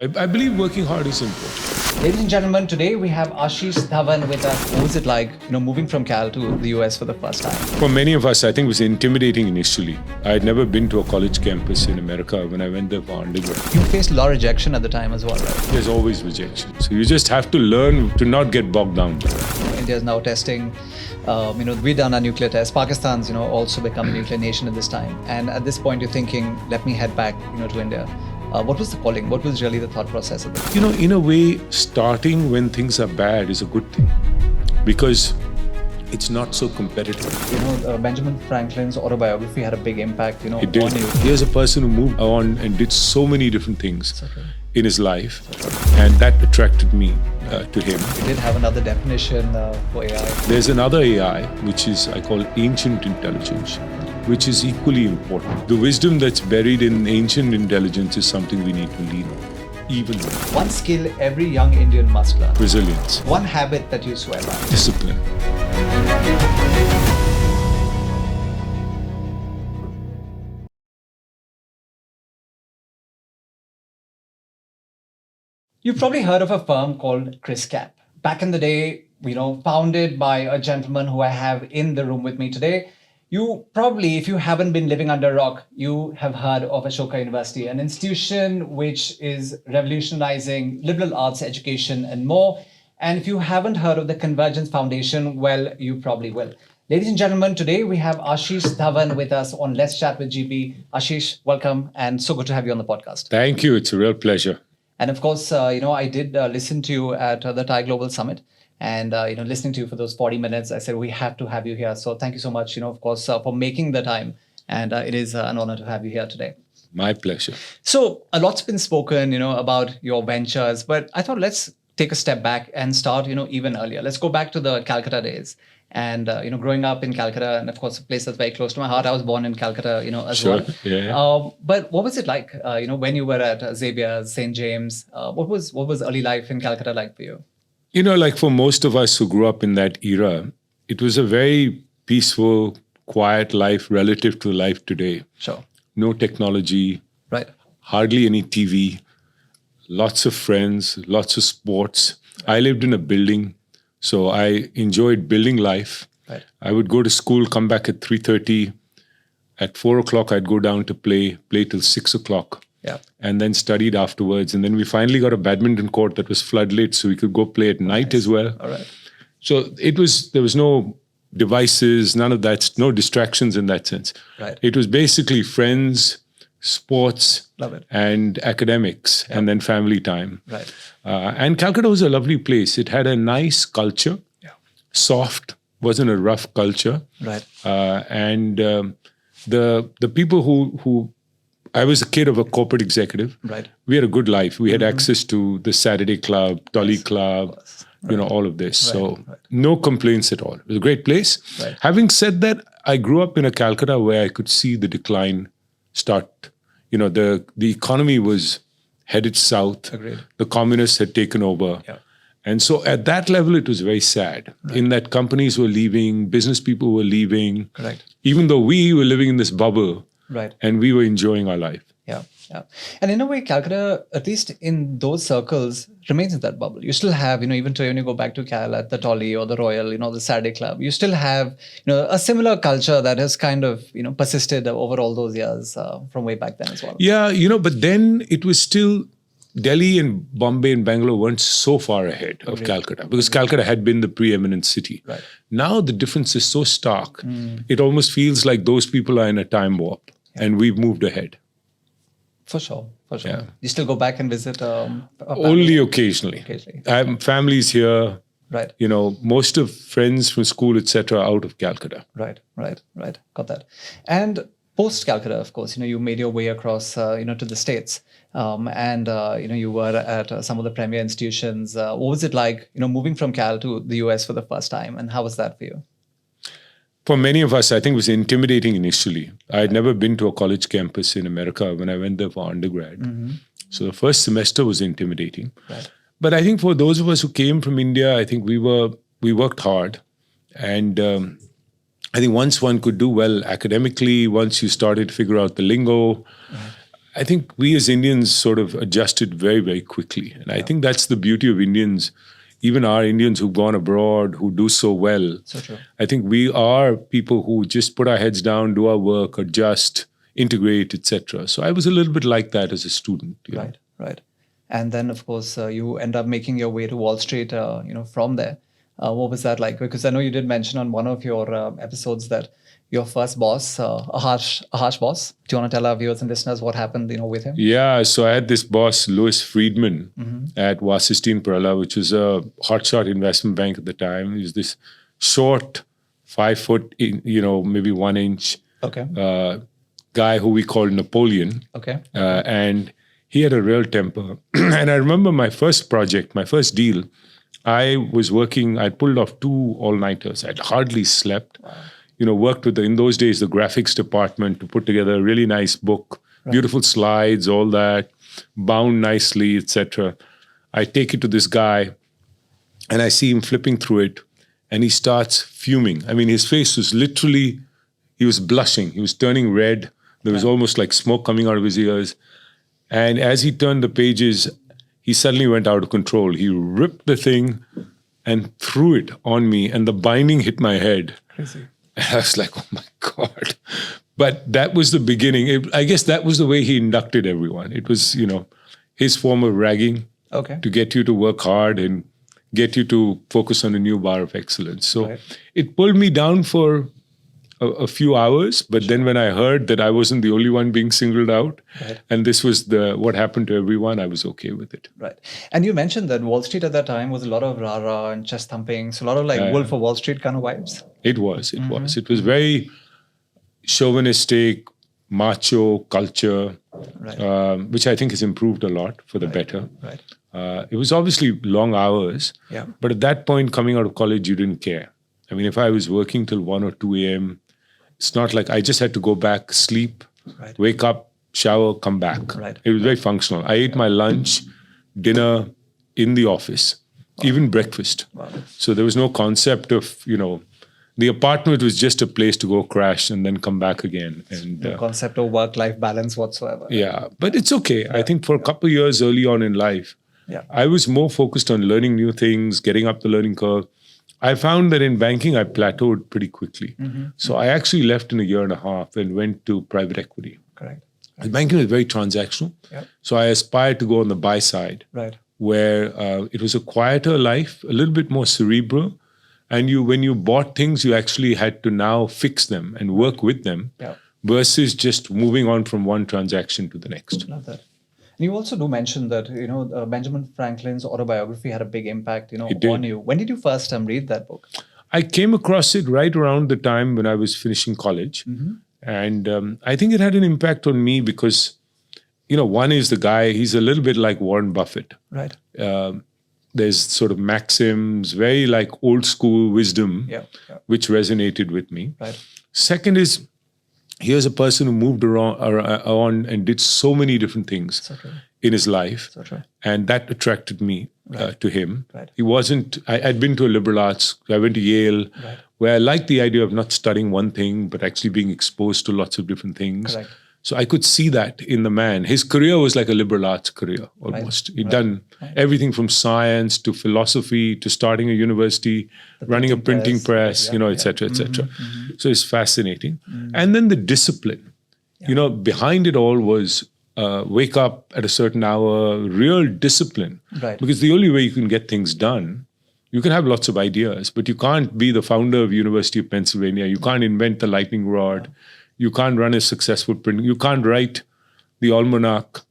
I believe working hard is important. Ladies and gentlemen, today we have Ashish Dhawan with us. What was it like, moving from Cal to the US for the first time? For many of us, I think it was intimidating initially. I had never been to a college campus in America when I went there for undergrad. You faced a lot of rejection at the time as well, right? There's always rejection. So you just have to learn to not get bogged down. India is now testing. We've done a nuclear test. Pakistan's, also become a nuclear nation at this time. And at this point, you're thinking, let me head back, to India. What was the calling? What was really the thought process of it? In a way, starting when things are bad is a good thing because it's not so competitive. Benjamin Franklin's autobiography had a big impact, It did. on you. Here's a person who moved on and did so many different things in his life, and that attracted me to him. You did have another definition for AI. There's another AI, which is I call ancient intelligence, which is equally important. The wisdom that's buried in ancient intelligence is something we need to lean on, even more. One skill every young Indian must learn. Resilience, One habit that you swear by. discipline. You've probably heard of a firm called ChrysCap. Back in the day, founded by a gentleman who I have in the room with me today. You probably, if you haven't been living under a rock, you have heard of Ashoka University, an institution which is revolutionizing liberal arts education and more. And if you haven't heard of the Convergence Foundation, well, you probably will. Ladies and gentlemen, today we have Ashish Dhawan with us on Let's Chat with GB. Ashish, welcome, and so good to have you on the podcast. Thank you. It's a real pleasure. And of course, I did listen to you at the Thai Global Summit. And, listening to you for those 40 minutes, I said, we have to have you here. So thank you so much, of course, for making the time. And it is an honor to have you here today. My pleasure. So a lot's been spoken, about your ventures. But I thought let's take a step back and start, even earlier. Let's go back to the Calcutta days. And, growing up in Calcutta, and of course, a place that's very close to my heart. I was born in Calcutta, as Sure. well. Yeah. But what was it like, when you were at Xavier's, St. James? What was early life in Calcutta like for you? Like for most of us who grew up in that era, it was a very peaceful, quiet life relative to life today. Sure. No technology, Right. hardly any TV, lots of friends, lots of sports. I lived in a building, so I enjoyed building life. Right. I would go to school, come back at 3:30. At 4 o'clock, I'd go down to play till 6 o'clock. Yeah. And then studied afterwards. And then we finally got a badminton court that was floodlit, so we could go play at night as well. All right. So there was no devices, none of that, no distractions in that sense. Right. It was basically friends, sports, Love it. and academics, and then family time. Right. And Calcutta was a lovely place. It had a nice culture, soft, wasn't a rough culture. Right. The people who I was a kid of a corporate executive. Right. We had a good life. We had access to the Saturday club, Dolly Club, all of this. So no complaints at all. It was a great place. Right. Having said that, I grew up in a Calcutta where I could see the decline start. The economy was headed south. Agreed. The communists had taken over. Yeah. And so at that level, it was very sad in that companies were leaving, business people were leaving. Correct. Even though we were living in this bubble. Right. And we were enjoying our life. Yeah. Yeah. And in a way, Calcutta, at least in those circles, remains in that bubble. You still have, even today when you go back to Cal at the Tolly or the Royal, the Saturday Club, you still have, a similar culture that has kind of, persisted over all those years from way back then as well. Yeah, but then it was still Delhi and Bombay and Bangalore weren't so far ahead of Calcutta because Calcutta had been the preeminent city. Right. Now the difference is so stark. It almost feels like those people are in a time warp and we've moved ahead. For sure. Yeah. You still go back and visit? Only occasionally. I have families here. Right. Most of friends from school, etc., out of Calcutta. Right. Got that. And post Calcutta, of course, you made your way across, to the States. You were at some of the premier institutions. What was it like, moving from Cal to the US for the first time? And how was that for you? For many of us, I think it was intimidating initially. I had never been to a college campus in America when I went there for undergrad. So the first semester was intimidating. Right. But I think for those of us who came from India, I think we worked hard. And I think once one could do well academically, once you started to figure out the lingo, I think we as Indians sort of adjusted very, very quickly. And I think that's the beauty of Indians, even our Indians who've gone abroad, who do so well. So true. I think we are people who just put our heads down, do our work, adjust, integrate, etc. So I was a little bit like that as a student. You know. Right. And then, of course, you end up making your way to Wall Street, from there. What was that like? Because I know you did mention on one of your episodes that your first boss, a harsh boss. Do you want to tell our viewers and listeners what happened, with him? Yeah, so I had this boss, Louis Friedman, at Wasisteen Perla, which was a hotshot investment bank at the time. He was this short, 5 foot, maybe 1 inch guy who we called Napoleon. Okay. And he had a real temper. And I remember my first project, my first deal, I was working, I'd pulled off 2 all-nighters. I'd hardly slept. Wow. Worked with, in those days, the graphics department to put together a really nice book, beautiful slides, all that, bound nicely, etc. I take it to this guy, and I see him flipping through it, and he starts fuming. I mean, his face was literally, he was blushing. He was turning red. There was almost like smoke coming out of his ears. And as he turned the pages, he suddenly went out of control. He ripped the thing and threw it on me, and the binding hit my head. Crazy. I was like, oh my God. But that was the beginning. I guess that was the way he inducted everyone. It was, his form of ragging to get you to work hard and get you to focus on a new bar of excellence. So it pulled me down for a few hours. But then when I heard that I wasn't the only one being singled out, and this was what happened to everyone, I was okay with it. Right. And you mentioned that Wall Street at that time was a lot of rah-rah and chest thumping. So a lot of like Wolf of Wall Street kind of vibes. It was. It was very chauvinistic, macho culture, which I think has improved a lot for the better. It was obviously long hours. Yeah. But at that point, coming out of college, you didn't care. I mean, if I was working till 1 or 2 a.m., it's not like I just had to go back, sleep, wake up, shower, come back. It was very functional. I ate my lunch, dinner in the office, even breakfast. So there was no concept of, the apartment was just a place to go crash and then come back again. And no concept of work-life balance whatsoever. Yeah, but it's okay. I think for a couple of years early on in life, I was more focused on learning new things, getting up the learning curve. I found that in banking, I plateaued pretty quickly. So I actually left in a year and a half and went to private equity. Correct. Banking was very transactional. So I aspired to go on the buy side, where it was a quieter life, a little bit more cerebral. And when you bought things, you actually had to now fix them and work with them versus just moving on from one transaction to the next. Love that. And you also do mention that, Benjamin Franklin's autobiography had a big impact, on you. When did you first read that book? I came across it right around the time when I was finishing college. And I think it had an impact on me because, one is the guy, he's a little bit like Warren Buffett. Right. There's sort of maxims, very like old school wisdom, which resonated with me. Second is, here's a person who moved around and did so many different things in his life. And that attracted me to him. He wasn't, I'd been to a liberal arts, I went to Yale, where I liked the idea of not studying one thing, but actually being exposed to lots of different things. So I could see that in the man. His career was like a liberal arts career, almost. He'd done everything from science to philosophy to starting a university, running a printing press, et cetera, et cetera. So it's fascinating. And then the discipline, behind it all was wake up at a certain hour, real discipline. Because the only way you can get things done, you can have lots of ideas, but you can't be the founder of University of Pennsylvania. You can't invent the lightning rod. You can't run a successful print. You can't write the almanac,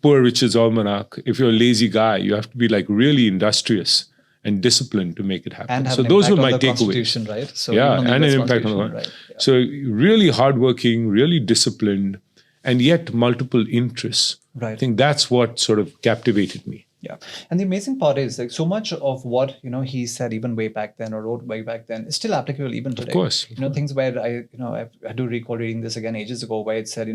Poor Richard's Almanac. If you're a lazy guy, you have to be like really industrious and disciplined to make it happen. And so those were my takeaways. Right? So and an impact on the right? So really hardworking, really disciplined, and yet multiple interests. I think that's what sort of captivated me. Yeah. And the amazing part is like so much of what, he said even way back then or wrote way back then is still applicable even today. Of course. Things where I do recall reading this again ages ago where it said,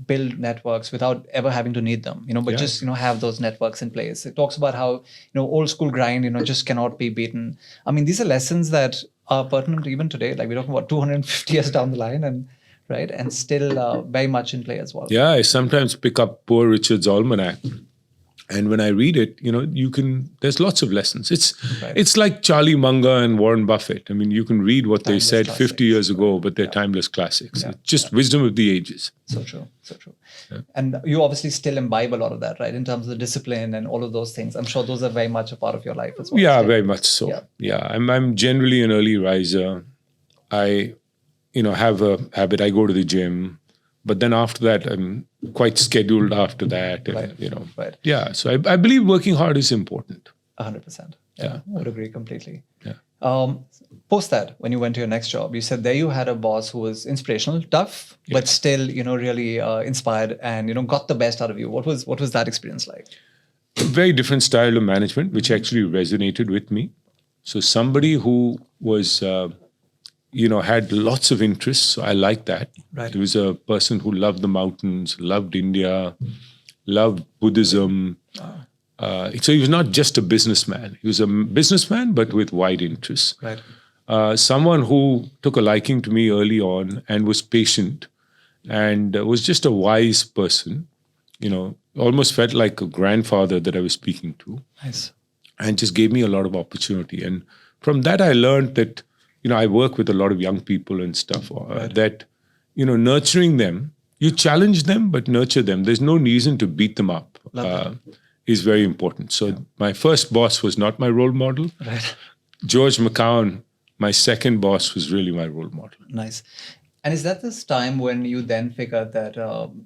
build networks without ever having to need them, but just, have those networks in place. It talks about how, old school grind, just cannot be beaten. I mean, these are lessons that are pertinent even today. Like we're talking about 250 years down the line and right? And still very much in play as well. Yeah, I sometimes pick up Poor Richard's Almanac. And when I read it, there's lots of lessons. It's like Charlie Munger and Warren Buffett. I mean, you can read what timeless they said classics. 50 years ago, but they're timeless classics. It's just wisdom of the ages. So true. Yeah. And you obviously still imbibe a lot of that, right? In terms of the discipline and all of those things. I'm sure those are very much a part of your life as well. Yeah, very much so. Yeah. I'm generally an early riser. I, have a habit. I go to the gym. But then after that, I'm quite scheduled after that. And, Right. Yeah. So I believe working hard is important. 100%. Yeah. I would agree completely. Yeah. Post that, when you went to your next job, you said there you had a boss who was inspirational, tough, but still, really inspired and, got the best out of you. What was that experience like? A very different style of management, which actually resonated with me. So somebody who was... had lots of interests. So I liked that. Right. He was a person who loved the mountains, loved India, loved Buddhism. So he was not just a businessman. He was a businessman, but with wide interests. Right. Someone who took a liking to me early on and was patient and was just a wise person. Almost felt like a grandfather that I was speaking to. Nice. And just gave me a lot of opportunity. And from that, I learned that I work with a lot of young people and stuff that, nurturing them, you challenge them, but nurture them. There's no reason to beat them up is very important. So my first boss was not my role model. Right. George McCown, my second boss, was really my role model. Nice. And is that this time when you then figured that,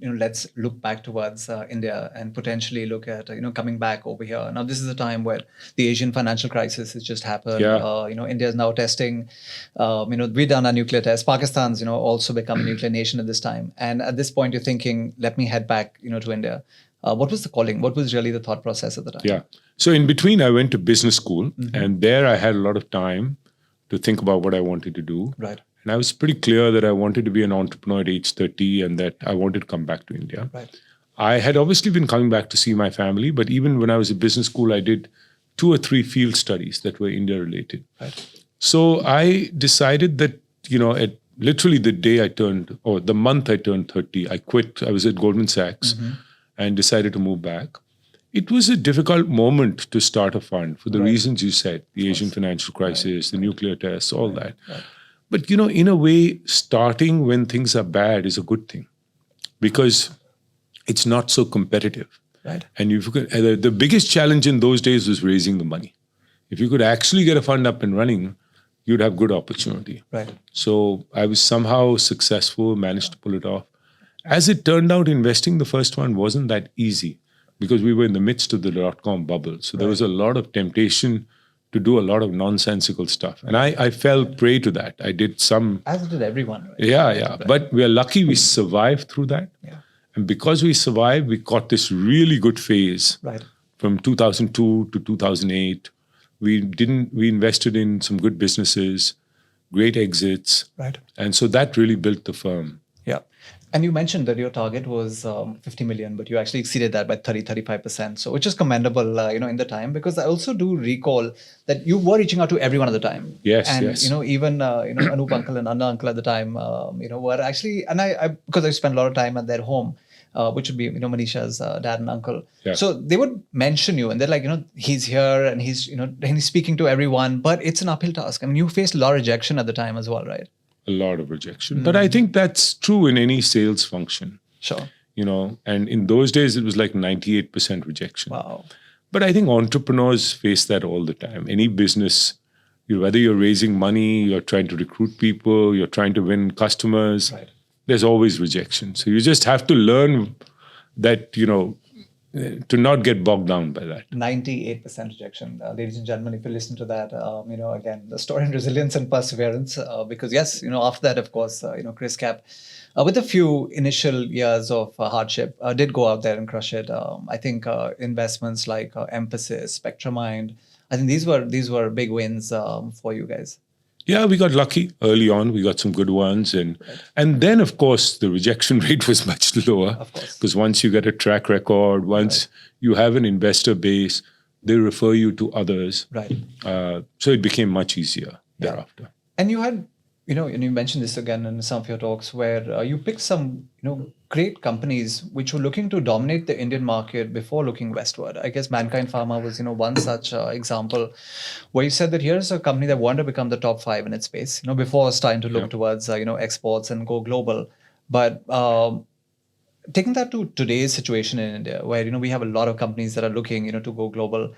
let's look back towards India and potentially look at, coming back over here? Now, this is a time where the Asian financial crisis has just happened. Yeah. India is now testing, we've done a nuclear test. Pakistan's, also become a nuclear nation at this time. And at this point, you're thinking, let me head back, to India. What was the calling? What was really the thought process at the time? Yeah. So in between, I went to business school. And there I had a lot of time to think about what I wanted to do. Right. And I was pretty clear that I wanted to be an entrepreneur at age 30 and that I wanted to come back to India. Right. I had obviously been coming back to see my family, but even when I was at business school, I did 2 or 3 field studies that were India related. Right. So I decided that, at literally the day the month I turned 30, I quit. I was at Goldman Sachs and decided to move back. It was a difficult moment to start a fund for the reasons you said, the Asian financial crisis, the nuclear tests, all that. Right. But, in a way, starting when things are bad is a good thing because it's not so competitive. Right. And the biggest challenge in those days was raising the money. If you could actually get a fund up and running, you'd have good opportunity. Right. So I was somehow successful, managed to pull it off. As it turned out, investing the first one wasn't that easy because we were in the midst of the .com bubble. So there was a lot of temptation to do a lot of nonsensical stuff. And I fell prey to that. I did some... As did everyone. Right? Yeah. Right. But we are lucky we survived through that. Yeah. And because we survived, we caught this really good phase. Right. From 2002 to 2008. We invested in some good businesses, great exits. Right. And so that really built the firm. Yeah. And you mentioned that your target was 50 million, but you actually exceeded that by 35%. So, which is commendable, in the time, because I also do recall that you were reaching out to everyone at the time. Yes, and, yes. Even, Anup uncle and Anna uncle at the time, were actually, and I because I spent a lot of time at their home, which would be, Manisha's dad and uncle. Yeah. So they would mention you and they're like, he's here and he's, and he's speaking to everyone, but it's an uphill task. I mean, you faced a lot of rejection at the time as well, right? A lot of rejection. But I think that's true in any sales function. Sure. And in those days, it was like 98% rejection. Wow. But I think entrepreneurs face that all the time. Any business, whether you're raising money, you're trying to recruit people, you're trying to win customers, there's always rejection. So you just have to learn that, to not get bogged down by that. 98% rejection. Ladies and gentlemen, if you listen to that, again, the story and resilience and perseverance, because yes, after that, of course, ChrysCap, with a few initial years of hardship, did go out there and crush it. I think investments like Emphasis, Spectramind, I think these were big wins for you guys. Yeah, we got lucky early on. We got some good ones. And then, of course, the rejection rate was much lower. Of course. Because once you get a track record, once you have an investor base, they refer you to others. Right. So it became much easier thereafter. And you had And you mentioned this again in some of your talks where you picked some, great companies which were looking to dominate the Indian market before looking westward. I guess Mankind Pharma was, one such example where you said that here's a company that wanted to become the top 5 in its space, before starting to look towards, exports and go global. But taking that to today's situation in India, where, we have a lot of companies that are looking, to go global.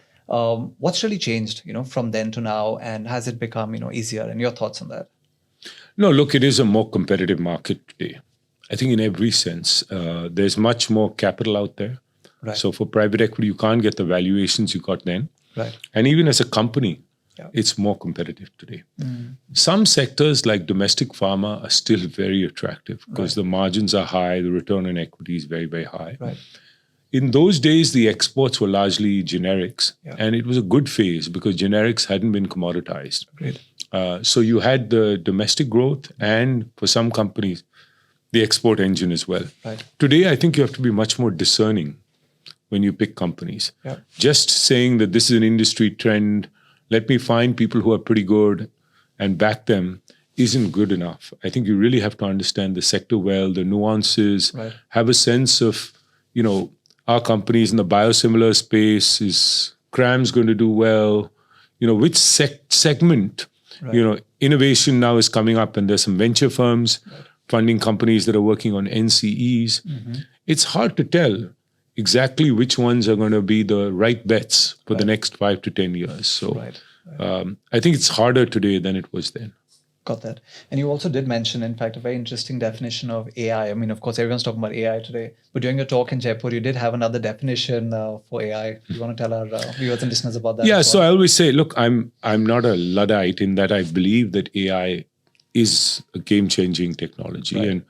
What's really changed, from then to now, and has it become, easier? And your thoughts on that? No, look, it is a more competitive market today. I think in every sense, there's much more capital out there. Right. So for private equity, you can't get the valuations you got then. Right. And even as a company, it's more competitive today. Some sectors like domestic pharma are still very attractive because the margins are high, the return on equity is very, very high. Right. In those days, the exports were largely generics. And it was a good phase because generics hadn't been commoditized. Great. So you had the domestic growth and for some companies, the export engine as well. Right. Today, I think you have to be much more discerning when you pick companies. Just saying that this is an industry trend, let me find people who are pretty good and back them isn't good enough. I think you really have to understand the sector well, the nuances, have a sense of, our companies in the biosimilar space, is CRAMS going to do well? Which segment? Innovation now is coming up and there's some venture firms funding companies that are working on NCEs. It's hard to tell exactly which ones are going to be the right bets for the next 5 to 10 years. So I think it's harder today than it was then. Got that. And you also did mention, in fact, a very interesting definition of AI. I mean, of course, everyone's talking about AI today. But during your talk in Jaipur, you did have another definition for AI. You want to tell our viewers and listeners about that? Yeah, so I always say, look, I'm not a Luddite in that I believe that AI is a game-changing technology. And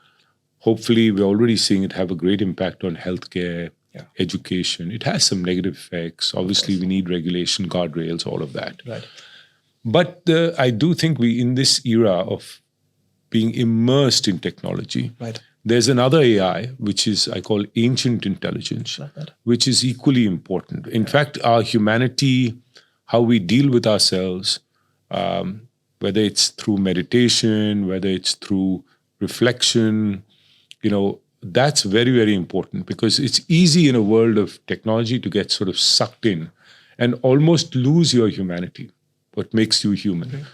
hopefully, we're already seeing it have a great impact on healthcare, education. It has some negative effects. Obviously, we need regulation, guardrails, all of that. Right. But I do think we, in this era of being immersed in technology, there's another AI, which is, I call ancient intelligence, which is equally important. In fact, our humanity, how we deal with ourselves, whether it's through meditation, whether it's through reflection, that's very, very important because it's easy in a world of technology to get sort of sucked in and almost lose your humanity. What makes you human.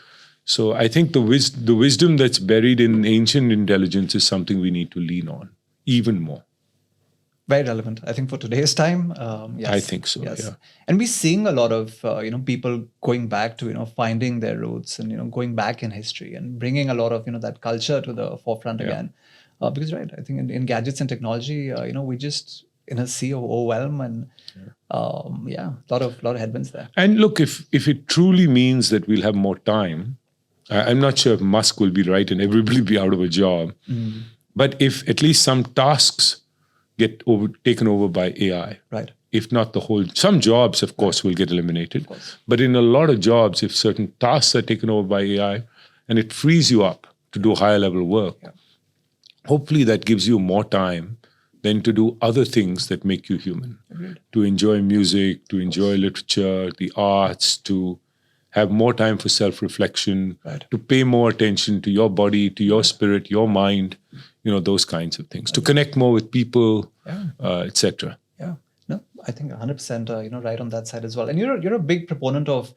So I think the wisdom that's buried in ancient intelligence is something we need to lean on even more. Very relevant, I think, for today's time. Yes. I think so. Yes. Yeah. And we're seeing a lot of people going back to finding their roots and going back in history and bringing a lot of that culture to the forefront again. Because I think in gadgets and technology, we just in a sea of overwhelm and a lot of headwinds there. And look, if it truly means that we'll have more time, I'm not sure if Musk will be right and everybody be out of a job. But if at least some tasks get taken over by AI, if not the whole, some jobs, of course, will get eliminated. But in a lot of jobs, if certain tasks are taken over by AI and it frees you up to do higher level work, hopefully that gives you more time than to do other things that make you human. To enjoy music, to enjoy literature, the arts, to have more time for self-reflection, to pay more attention to your body, to your spirit, your mind, those kinds of things. To connect more with people, etc. Yeah, no, I think 100%, right on that side as well. And you're a big proponent of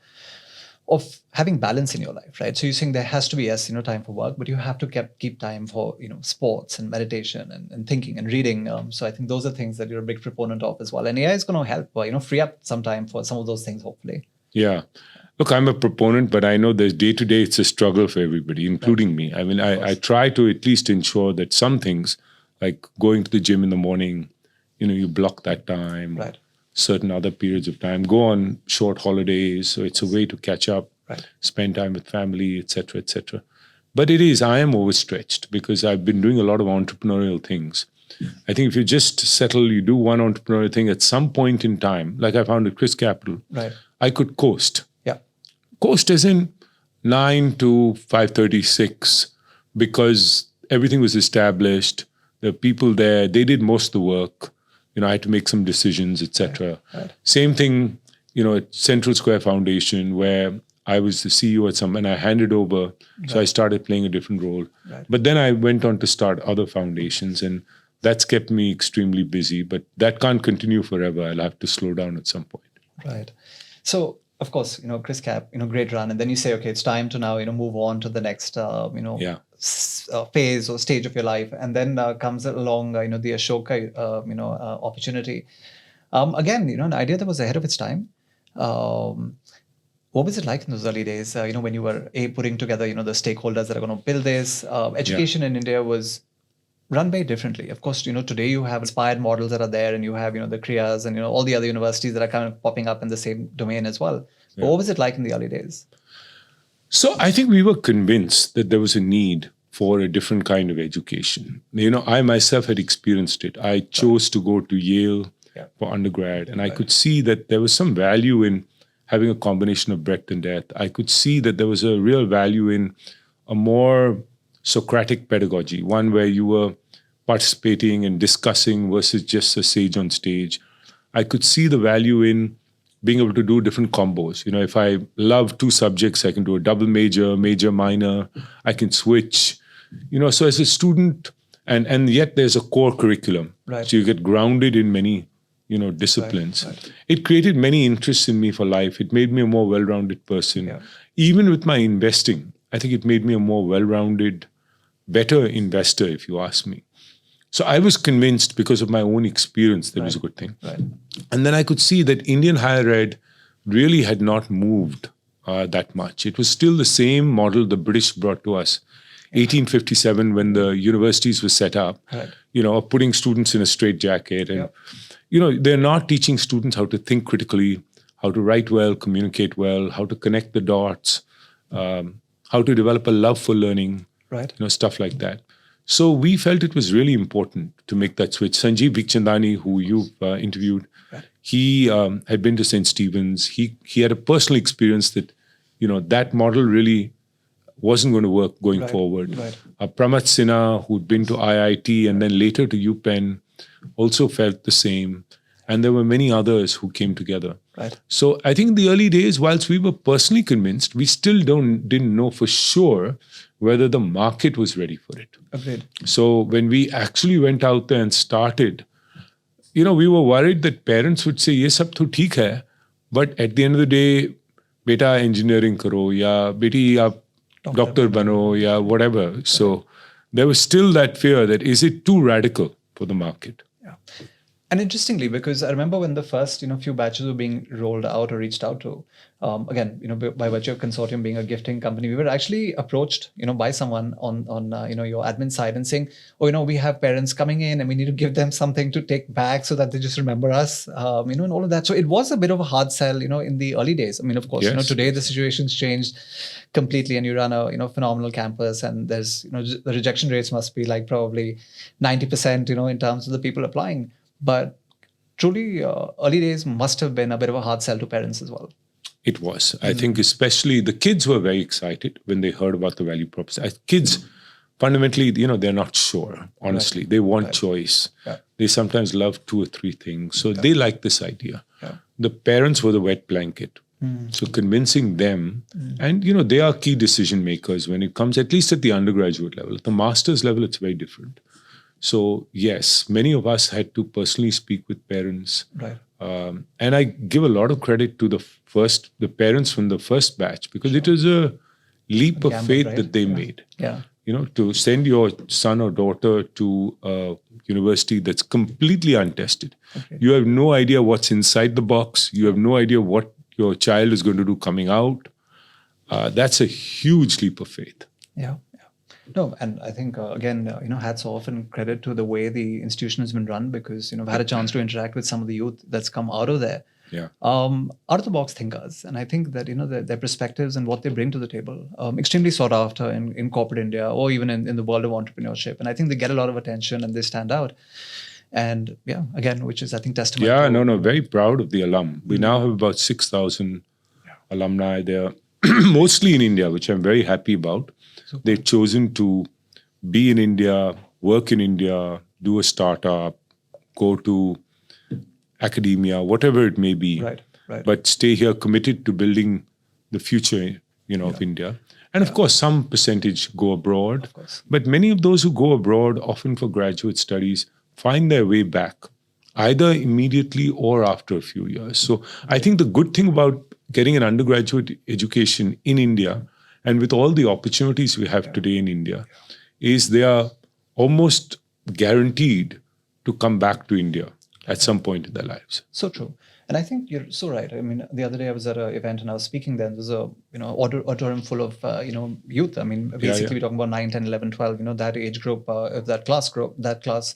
having balance in your life, right? So you're saying there has to be, time for work, but you have to keep time for, sports and meditation and thinking and reading. So I think those are things that you're a big proponent of as well. And AI is going to help, free up some time for some of those things, hopefully. Yeah. Look, I'm a proponent, but I know there's day-to-day, it's a struggle for everybody, including me. I mean, I try to at least ensure that some things, like going to the gym in the morning, you block that time. Certain other periods of time, go on short holidays. So it's a way to catch up, spend time with family, etc., etc. But I am overstretched because I've been doing a lot of entrepreneurial things. I think if you just settle, you do one entrepreneurial thing at some point in time, like I found at ChrysCapital, I could coast. Coast as in 9 to 5:36 because everything was established. There were people there. They did most of the work. I had to make some decisions, etc. Same thing, at Central Square Foundation, where I was the CEO at some, and I handed over. So I started playing a different role. But then I went on to start other foundations, and that's kept me extremely busy. But that can't continue forever. I'll have to slow down at some point. Right. So, of course, ChrysCap, great run. And then you say, okay, it's time to now, move on to the next, phase or stage of your life. And then comes along, the Ashoka, opportunity. Again, an idea that was ahead of its time. What was it like in those early days, when you were putting together, the stakeholders that are going to build this? Education in India was run very differently. Of course, today you have inspired models that are there, and you have, the Kriyas and, all the other universities that are kind of popping up in the same domain as well. Yeah. But what was it like in the early days? So I think we were convinced that there was a need for a different kind of education. I myself had experienced it. I chose to go to Yale for undergrad, and I could see that there was some value in having a combination of breadth and depth. I could see that there was a real value in a more Socratic pedagogy, one where you were participating and discussing versus just a sage on stage. I could see the value in being able to do different combos. If I love two subjects, I can do a double major, major, minor. I can switch. So as a student, and yet there's a core curriculum. Right. So you get grounded in many disciplines. Right. It created many interests in me for life. It made me a more well-rounded person. Yeah. Even with my investing, I think it made me a more well-rounded, better investor, if you ask me. So I was convinced because of my own experience that it was a good thing. Right. And then I could see that Indian higher ed really had not moved that much. It was still the same model the British brought to us. 1857, when the universities were set up, of putting students in a straitjacket. And, they're not teaching students how to think critically, how to write well, communicate well, how to connect the dots, how to develop a love for learning, stuff like that. So we felt it was really important to make that switch. Sanjeev Bikhchandani, who you've interviewed, he had been to St. Stephen's. He had a personal experience that, that model really wasn't going to work going forward. Right. Pramat Sinha, who'd been to IIT and then later to UPenn, also felt the same. And there were many others who came together. Right. So I think in the early days, whilst we were personally convinced, we still didn't know for sure whether the market was ready for it. Agreed. So when we actually went out there and started, we were worried that parents would say, "Ye sab to theek hai," but at the end of the day, beta engineering karo, ya beti aap doctor bano, ya whatever. Right. So there was still that fear that is it too radical for the market? Yeah. And interestingly, because I remember when the first, few batches were being rolled out or reached out to, again, by virtue of consortium being a gifting company, we were actually approached, by someone on your admin side and saying, "Oh, we have parents coming in and we need to give them something to take back so that they just remember us," and all of that. So it was a bit of a hard sell, in the early days. I mean, of course, yes. Today the situation's changed completely, and you run a, phenomenal campus, and there's, the rejection rates must be like probably 90%, in terms of the people applying. But truly, early days must have been a bit of a hard sell to parents as well. It was. I think especially the kids were very excited when they heard about the value proposition. Kids, fundamentally, they're not sure, honestly. Right. They want choice. Yeah. They sometimes love 2 or 3 things. So they like this idea. Yeah. The parents were the wet blanket. So convincing them, and, they are key decision makers when it comes, at least at the undergraduate level. At the master's level, it's very different. So yes, many of us had to personally speak with parents. Right. And I give a lot of credit to the parents from the first batch, because it was a leap of faith that they made. Yeah. To send your son or daughter to a university that's completely untested. Okay. You have no idea what's inside the box. You have no idea what your child is going to do coming out. That's a huge leap of faith. Yeah. No, and I think, again, hats off and credit to the way the institution has been run, because, I've had a chance to interact with some of the youth that's come out of there. Yeah. Out-of-the-box thinkers. And I think that, their perspectives and what they bring to the table, extremely sought after in corporate India, or even in the world of entrepreneurship. And I think they get a lot of attention and they stand out. And yeah, again, which is, I think, testament. Yeah, very proud of the alum. We now have about 6,000 alumni there, mostly in India, which I'm very happy about. Super. They've chosen to be in India, work in India, do a startup, go to academia, whatever it may be. Right. But stay here committed to building the future, of India. And of course, some percentage go abroad. Of course. But many of those who go abroad, often for graduate studies, find their way back, either immediately or after a few years. So I think the good thing about getting an undergraduate education in India, and with all the opportunities we have today in India, is they are almost guaranteed to come back to India at some point in their lives. So true. And I think you're so right. I mean, the other day I was at an event and I was speaking there. There was a, auditorium full of, youth. I mean, basically we're talking about 9, 10, 11, 12, that age group, that class.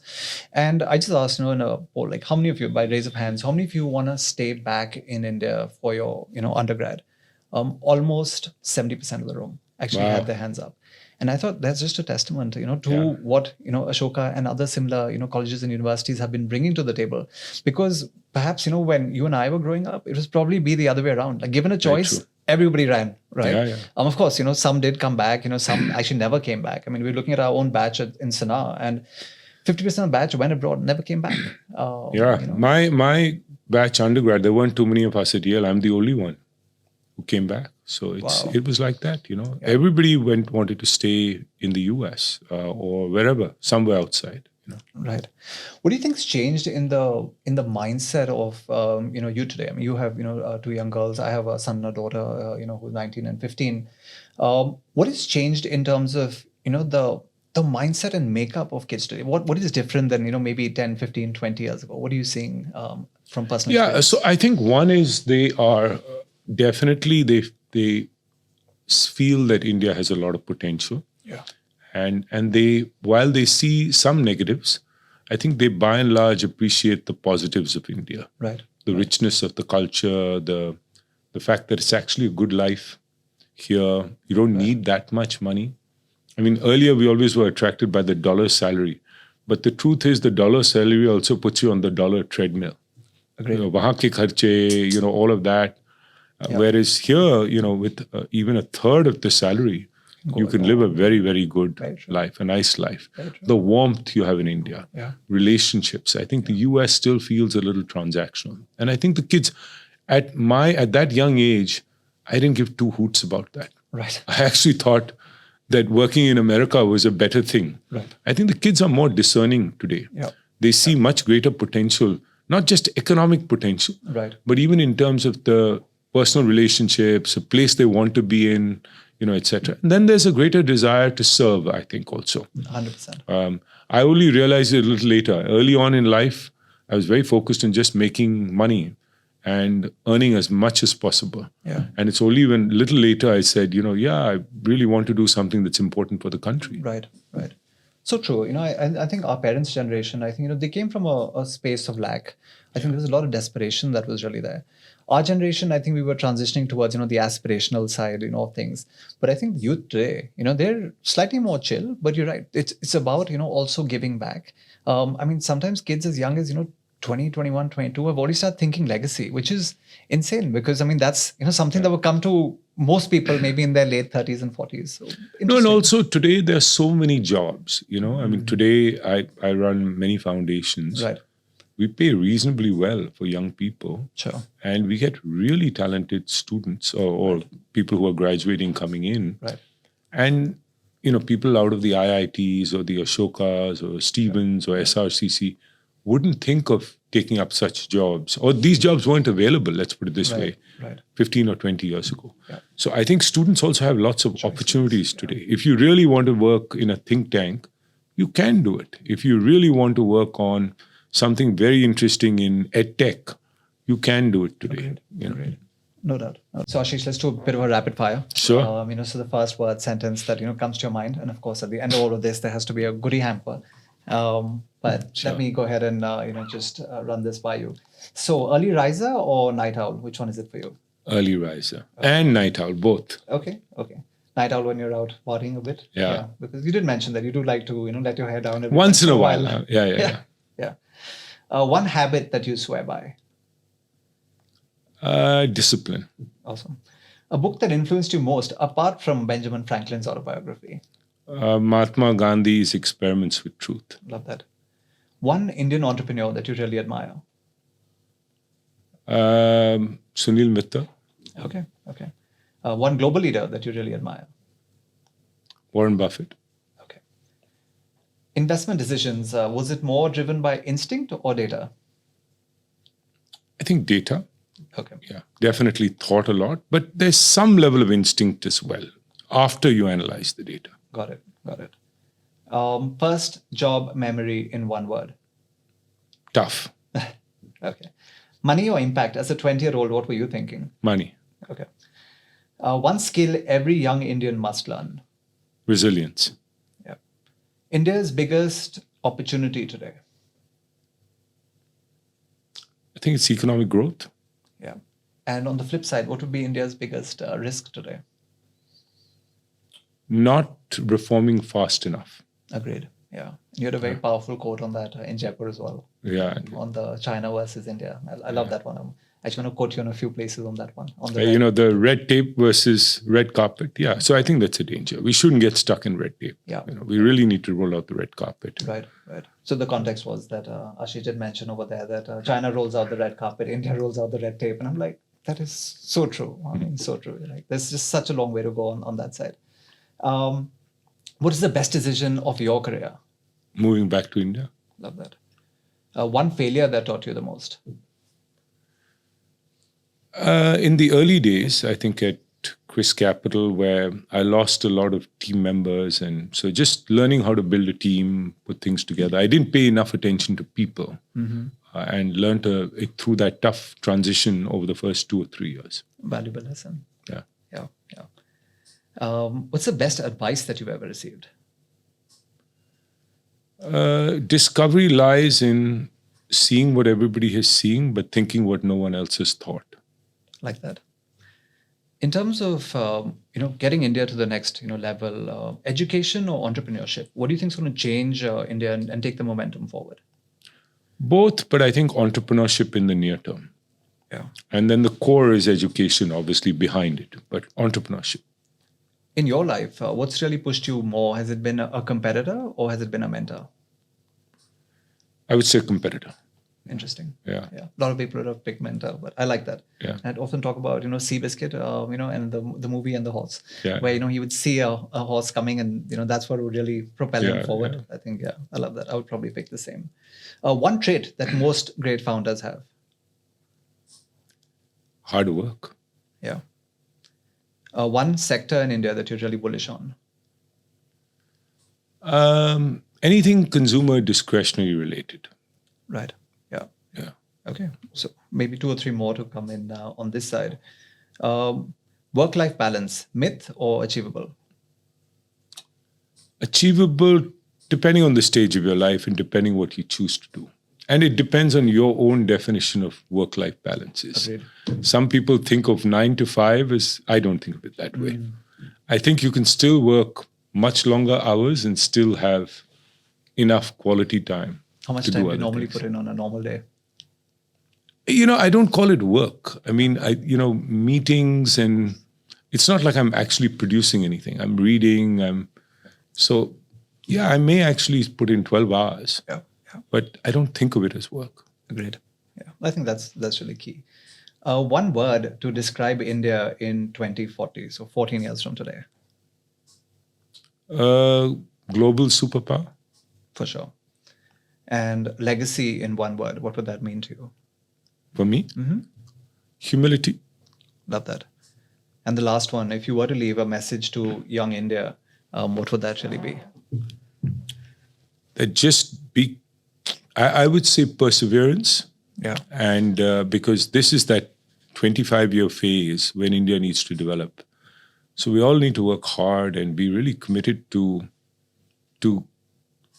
And I just asked, in a poll, like, how many of you, by raise of hands, how many of you want to stay back in India for your, undergrad? Almost 70% of the room actually had their hands up. And I thought that's just a testament, to what, Ashoka and other similar, colleges and universities have been bringing to the table. Because perhaps, when you and I were growing up, it was probably be the other way around. Like given a choice, everybody ran, right? Yeah. Of course, some did come back, some actually never came back. I mean, we're looking at our own batch in Sanaa and 50% of the batch went abroad, never came back. My batch undergrad, there weren't too many of us at Yale. I'm the only one who came back. So it was like that, Everybody wanted to stay in the US or wherever, somewhere outside. Right. What do you think's changed in the mindset of you today? I mean, you have 2 young girls. I have a son and a daughter, who's 19 and 15. What has changed in terms of the mindset and makeup of kids today? What is different than maybe 10, 15, 20 years ago? What are you seeing from personal experience? So I think one is they are definitely they feel that India has a lot of potential. Yeah. And they, while they see some negatives, I think they by and large appreciate the positives of India. Right. The richness of the culture, the fact that it's actually a good life here. You don't need that much money. I mean, earlier we always were attracted by the dollar salary. But the truth is the dollar salary also puts you on the dollar treadmill. Agreed. Wahan ke kharche, all of that. Whereas here, with even a third of the salary, you can live a very, very good life, a nice life. The warmth you have in India, relationships. I think the US still feels a little transactional. And I think the kids at that young age, I didn't give 2 hoots about that. Right. I actually thought that working in America was a better thing. Right. I think the kids are more discerning today. Yeah. They see much greater potential, not just economic potential, but even in terms of the personal relationships, a place they want to be in, etc. And then there's a greater desire to serve, I think, also. 100%. I only realized it a little later. Early on in life, I was very focused on just making money and earning as much as possible. Yeah. And it's only when a little later I said, I really want to do something that's important for the country. Right. So true. I think our parents' generation, I think, they came from a space of lack. I think there was a lot of desperation that was really there. Our generation, I think we were transitioning towards, the aspirational side, of things. But I think youth today, they're slightly more chill, but you're right. It's about, also giving back. I mean, sometimes kids as young as, 20, 21, 22 have already started thinking legacy, which is insane because, I mean, that's, something that will come to most people maybe in their late 30s and 40s. So, no, and also today there are so many jobs, I mean, today I run many foundations. Right. We pay reasonably well for young people. Sure. And we get really talented students or people who are graduating coming in. Right. And, people out of the IITs or the Ashokas or Stevens or SRCC wouldn't think of taking up such jobs. Or these jobs weren't available, let's put it this way, 15 or 20 years ago. Yeah. So I think students also have lots of opportunities today. If you really want to work in a think tank, you can do it. If you really want to work on something very interesting in EdTech, you can do it today. Agreed. No doubt. So Ashish, let's do a bit of a rapid fire. Sure. So the first word sentence that comes to your mind, and of course at the end of all of this, there has to be a goodie hamper. But sure. Let me go ahead and just run this by you. So early riser or night owl? Which one is it for you? Early riser and night owl, both. Okay. Night owl when you're out partying a bit. Yeah. Because you did mention that you do like to let your hair down once in a while. Yeah. One habit that you swear by? Discipline. Awesome. A book that influenced you most, apart from Benjamin Franklin's autobiography? Mahatma Gandhi's Experiments with Truth. Love that. One Indian entrepreneur that you really admire? Sunil Mitra. Okay. One global leader that you really admire. Warren Buffett. Okay. Investment decisions, was it more driven by instinct or data? I think data. Okay. Yeah, definitely thought a lot, but there's some level of instinct as well after you analyze the data. Got it. First job memory in one word. Tough. Okay. Money or impact? As a 20-year-old, what were you thinking? Money. Okay. One skill every young Indian must learn. Resilience. Yeah. India's biggest opportunity today. I think it's economic growth. Yeah. And on the flip side, what would be India's biggest risk today? Not reforming fast enough. Agreed. Yeah. You had a very powerful quote on that in Jaipur as well. Yeah. On the China versus India. I love that one. I'm actually going to quote you on a few places on that one. On the red tape versus red carpet. Yeah. So I think that's a danger. We shouldn't get stuck in red tape. Yeah. We really need to roll out the red carpet. Right. So the context was that Ashish did mention over there that China rolls out the red carpet, India rolls out the red tape. And I'm like, that is so true. I mean, so true. Like, there's just such a long way to go on that side. What is the best decision of your career? Moving back to India. Love that. One failure that taught you the most? In the early days, I think at ChrysCapital, where I lost a lot of team members. And so just learning how to build a team, put things together. I didn't pay enough attention to people and learned through that tough transition over the first 2 or 3 years. Valuable lesson. Yeah. What's the best advice that you've ever received? Discovery lies in seeing what everybody has seen, but thinking what no one else has thought. Like that. In terms of getting India to the next level, education or entrepreneurship, what do you think is going to change India and take the momentum forward? Both, but I think entrepreneurship in the near term. Yeah. And then the core is education, obviously, behind it, but entrepreneurship. In your life, what's really pushed you more? Has it been a competitor or has it been a mentor? I would say competitor. Interesting. Yeah. A lot of people would have picked mentor, but I like that. Yeah. I'd often talk about, Seabiscuit, and the movie and the horse, yeah. where, he would see a horse coming and, that's what would really propel him forward. Yeah. I think, I love that. I would probably pick the same. One trait that most great founders have. Hard work. Yeah. One sector in India that you're really bullish on? Anything consumer discretionary related. Right. Yeah. Okay. So maybe 2 or 3 more to come in on this side. Work-life balance, myth or achievable? Achievable depending on the stage of your life and depending what you choose to do. And it depends on your own definition of work-life balances. Agreed. Some people think of 9 to 5 as, I don't think of it that way. I think you can still work much longer hours and still have enough quality time. How much time do you normally put in on a normal day? I don't call it work. I mean, meetings, and it's not like I'm actually producing anything. I'm reading. I may actually put in 12 hours. Yeah. But I don't think of it as work. Agreed. Yeah, I think that's really key. One word to describe India in 2040, so 14 years from today. Global superpower. For sure. And legacy in one word, what would that mean to you? For me? Humility. Love that. And the last one, if you were to leave a message to young India, what would that really be? That just be, I would say perseverance. Yeah. And because this is that 25-year phase when India needs to develop. So we all need to work hard and be really committed to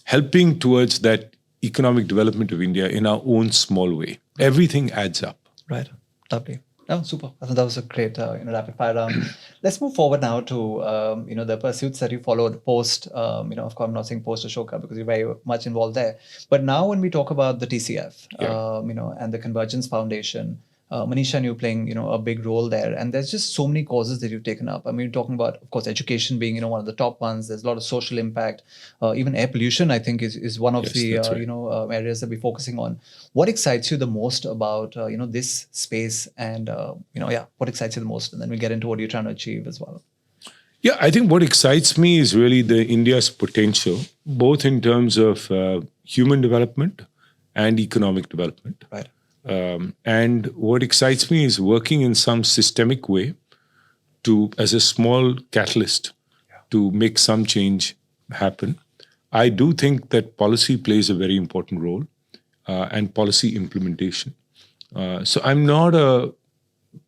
helping towards that economic development of India in our own small way. Everything adds up. Right. Lovely. Oh, super. I think that was a great rapid fire round. Let's move forward now to the pursuits that you followed post, of course I'm not saying post Ashoka because you're very much involved there. But now when we talk about the TCF, and the Convergence Foundation, Manisha and you playing, a big role there. And there's just so many causes that you've taken up. I mean, you're talking about, of course, education being, one of the top ones. There's a lot of social impact. Even air pollution, I think, is one of the, right. Areas that we're focusing on. What excites you the most about, this space? And, what excites you the most? And then we get into what you're trying to achieve as well. Yeah, I think what excites me is really the India's potential, both in terms of human development and economic development. Right. And what excites me is working in some systemic way as a small catalyst to make some change happen. I do think that policy plays a very important role and policy implementation. So I'm not a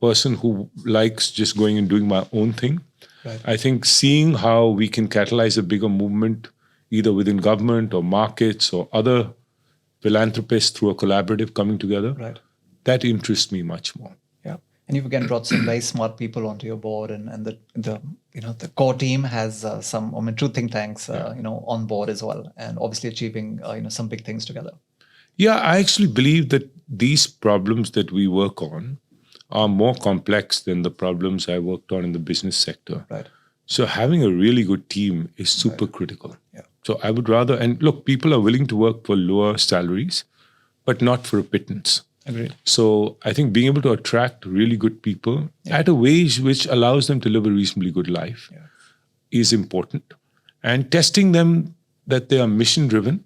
person who likes just going and doing my own thing. Right. I think seeing how we can catalyze a bigger movement, either within government or markets or other philanthropists through a collaborative coming together, right. that interests me much more. Yeah, and you've again brought some very smart people onto your board, and the core team has some true think tanks on board as well, and obviously achieving some big things together. Yeah, I actually believe that these problems that we work on are more complex than the problems I worked on in the business sector. Right. So having a really good team is super critical. Yeah. So I would rather, and look, people are willing to work for lower salaries, but not for a pittance. Agreed. So I think being able to attract really good people at a wage which allows them to live a reasonably good life is important. And testing them that they are mission driven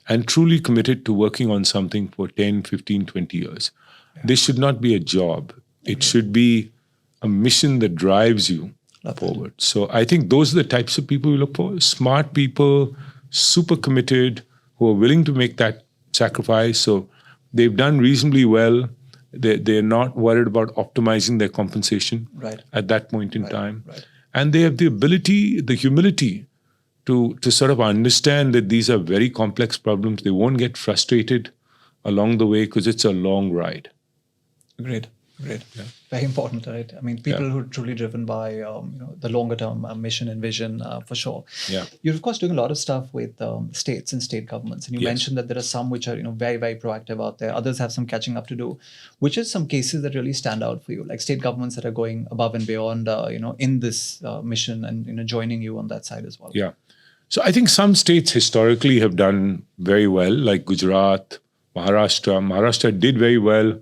and truly committed to working on something for 10, 15, 20 years. Yeah. This should not be a job. It should be a mission that drives you forward. So I think those are the types of people we look for. Smart people, super committed, who are willing to make that sacrifice. So they've done reasonably well. They're not worried about optimizing their compensation at that point in time. Right. And they have the ability, the humility to sort of understand that these are very complex problems. They won't get frustrated along the way because it's a long ride. Great. Yeah. Very important, right? I mean, people who are truly driven by the longer term mission and vision, for sure. Yeah. You're of course doing a lot of stuff with states and state governments, and you mentioned that there are some which are very, very proactive out there. Others have some catching up to do. Which are some cases that really stand out for you, like state governments that are going above and beyond, in this mission and joining you on that side as well? Yeah. So I think some states historically have done very well, like Gujarat, Maharashtra. Maharashtra did very well.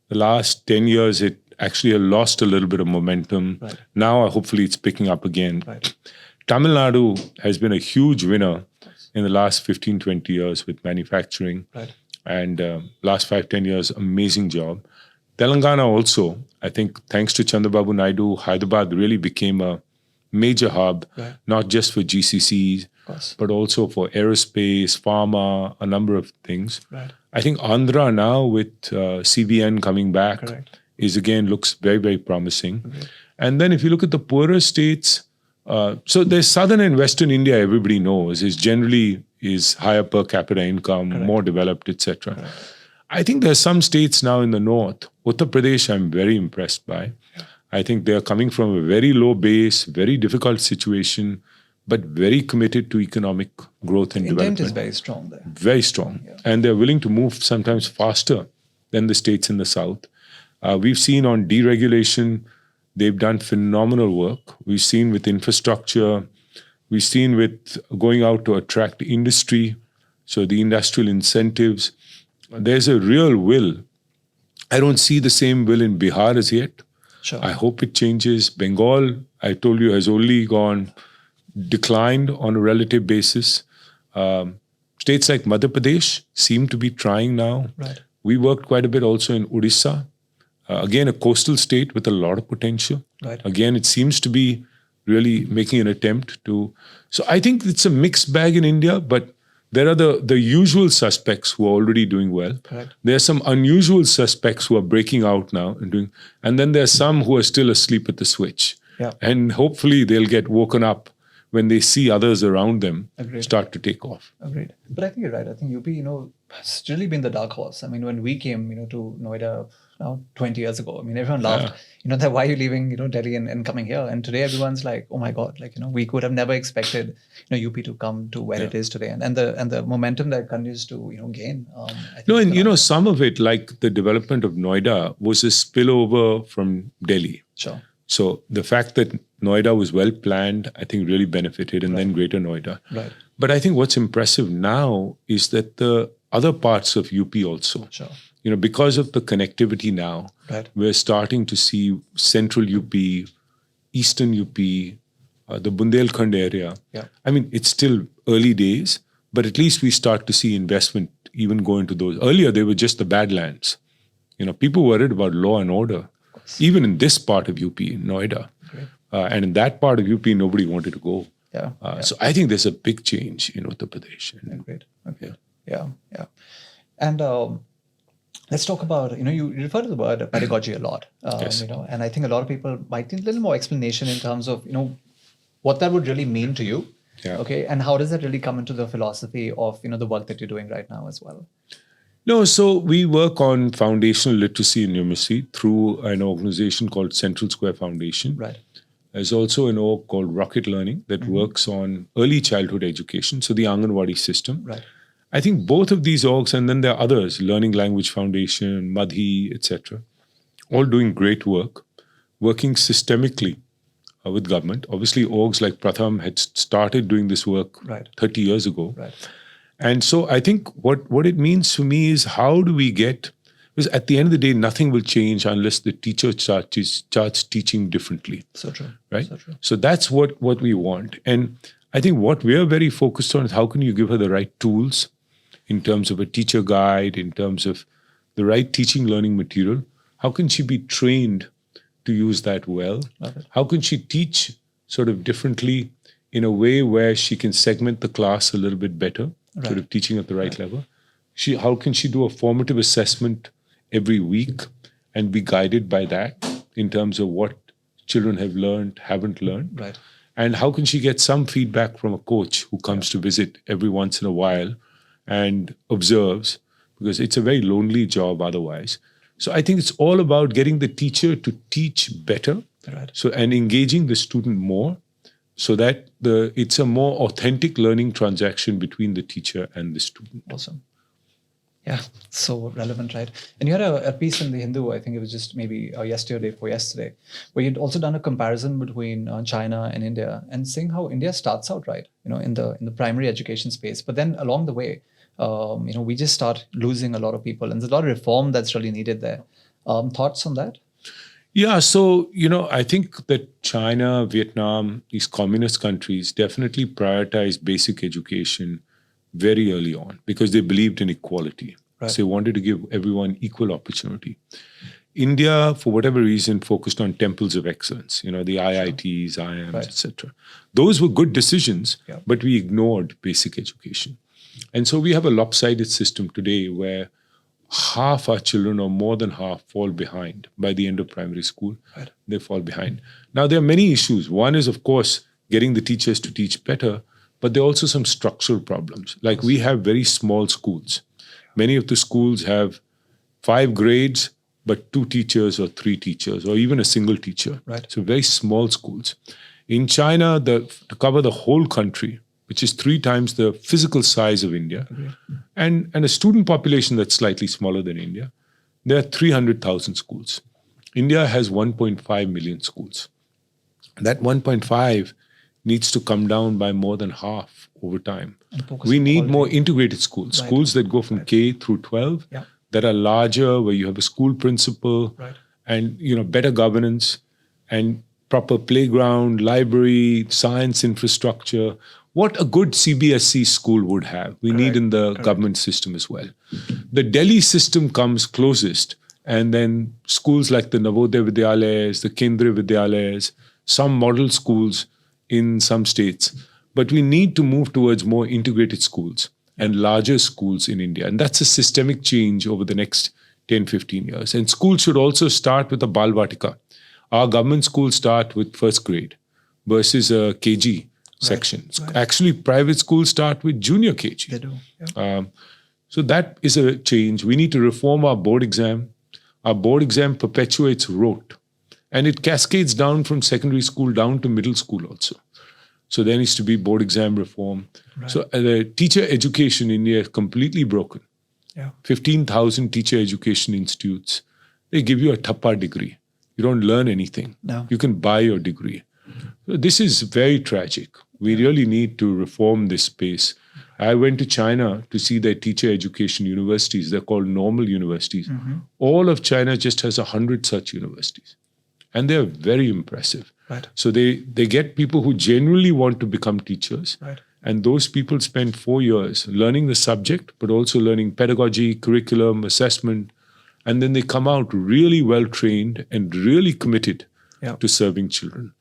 The last 10 years, it actually lost a little bit of momentum. Right. Now, hopefully, it's picking up again. Right. Tamil Nadu has been a huge winner in the last 15, 20 years with manufacturing. Right. And last 5, 10 years, amazing job. Telangana also, I think, thanks to Chandrababu Naidu, Hyderabad really became a major hub, not just for GCCs, but also for aerospace, pharma, a number of things. Right. I think Andhra now with CBN coming back looks very, very promising. Correct. And then if you look at the poorer states, so there's southern and western India, everybody knows, is higher per capita income, more developed, etc. I think there are some states now in the north, Uttar Pradesh, I'm very impressed by. Yeah. I think they are coming from a very low base, very difficult situation, but very committed to economic growth and development. Intent is very strong there. Very strong. Yeah. And they're willing to move sometimes faster than the states in the south. We've seen on deregulation, they've done phenomenal work. We've seen with infrastructure. We've seen with going out to attract industry, so the industrial incentives. There's a real will. I don't see the same will in Bihar as yet. Sure. I hope it changes. Bengal, I told you, has only declined on a relative basis. States like Madhya Pradesh seem to be trying now. Right. We worked quite a bit also in Odisha. Again, a coastal state with a lot of potential. Right. Again, it seems to be really making an attempt to. So I think it's a mixed bag in India, but there are the usual suspects who are already doing well. Correct. There are some unusual suspects who are breaking out now and then there are some who are still asleep at the switch. Yeah. And hopefully they'll get woken up when they see others around them start to take off. Agreed. But I think you're right. I think UP, has really been the dark horse. I mean, when we came, to Noida now 20 years ago. I mean, everyone laughed, that why are you leaving, Delhi and coming here? And today everyone's like, oh my God, we could have never expected, UP to come to where it is today. And the momentum that continues to, gain. I think some of it, like the development of Noida, was a spillover from Delhi. Sure. So the fact that Noida was well planned, I think really benefited, and then Greater Noida. Right. But I think what's impressive now is that the other parts of UP also, sure. Because of the connectivity now, we're starting to see central UP, eastern UP, the Bundelkhand area. Yeah. I mean, it's still early days, but at least we start to see investment even go into those. Earlier, they were just the badlands. People worried about law and order, even in this part of UP, in Noida. And in that part of UP, nobody wanted to go. Yeah. So I think there's a big change in Uttar Pradesh. Great. Okay. Yeah. And let's talk about, you refer to the word pedagogy a lot, yes. And I think a lot of people might need a little more explanation in terms of, what that would really mean to you. Yeah. Okay. And how does that really come into the philosophy of, the work that you're doing right now as well? No, so we work on foundational literacy and numeracy through an organization called Central Square Foundation. Right. There's also an org called Rocket Learning that works on early childhood education, so the Anganwadi system. Right. I think both of these orgs, and then there are others, Learning Language Foundation, Madhi, etc., all doing great work, working systemically with government. Obviously, orgs like Pratham had started doing this work 30 years ago. Right. And so I think what it means to me is how do we get, because at the end of the day, nothing will change unless the teacher starts teaching differently. So true. Right? So true. So that's what we want. And I think what we're very focused on is how can you give her the right tools in terms of a teacher guide, in terms of the right teaching learning material. How can she be trained to use that well? How can she teach sort of differently in a way where she can segment the class a little bit better, sort of teaching at the right level? How can she do a formative assessment every week and be guided by that in terms of what children have learned, haven't learned? Right. And how can she get some feedback from a coach who comes to visit every once in a while and observes, because it's a very lonely job otherwise. So I think it's all about getting the teacher to teach better, and engaging the student more, so that it's a more authentic learning transaction between the teacher and the student. Awesome. Yeah, so relevant, right? And you had a piece in the Hindu, I think it was just maybe yesterday, where you'd also done a comparison between China and India, and saying how India starts out right, in the primary education space, but then along the way, we just start losing a lot of people, and there's a lot of reform that's really needed there. Thoughts on that? Yeah, so, I think that China, Vietnam, these communist countries definitely prioritize basic education very early on because they believed in equality. Right. So they wanted to give everyone equal opportunity. India, for whatever reason, focused on temples of excellence, the IITs, IIMs, etc. Those were good decisions, but we ignored basic education. And so we have a lopsided system today where half our children, or more than half, fall behind by the end of primary school. Right. They fall behind. Now, there are many issues. One is, of course, getting the teachers to teach better, but there are also some structural problems. Like we have very small schools. Many of the schools have 5 grades, but 2 teachers or 3 teachers, or even a single teacher. Right. So very small schools. In China, to cover the whole country, which is 3 times the physical size of India, and a student population that's slightly smaller than India, there are 300,000 schools. India has 1.5 million schools. That 1.5 needs to come down by more than half over time. We need more integrated schools, schools that go from K through 12, that are larger, where you have a school principal, and better governance, and proper playground, library, science infrastructure. What a good CBSE school would have, we need in the government system as well. The Delhi system comes closest, and then schools like the Navodaya Vidyalayas, the Kendriya Vidyalayas, some model schools in some states. But we need to move towards more integrated schools and larger schools in India. And that's a systemic change over the next 10, 15 years. And schools should also start with a Balvatika. Our government schools start with first grade versus a KG section. Actually, private schools start with junior KG. They do. So that is a change. We need to reform our board exam. our board exam perpetuates rote. And it cascades down from secondary school down to middle school also. So there needs to be board exam reform. Right. So the teacher education in India is completely broken. 15,000 teacher education institutes. They give you a thappa degree. You don't learn anything. No. You can buy your degree. So this is very tragic. We really need to reform this space. I went to China to see their teacher education universities. They're called normal universities. All of China just has 100 such universities. And they're very impressive. Right. So they get people who genuinely want to become teachers. Right. And those people spend 4 years learning the subject, but also learning pedagogy, curriculum, assessment. And then they come out really well trained and really committed to serving children.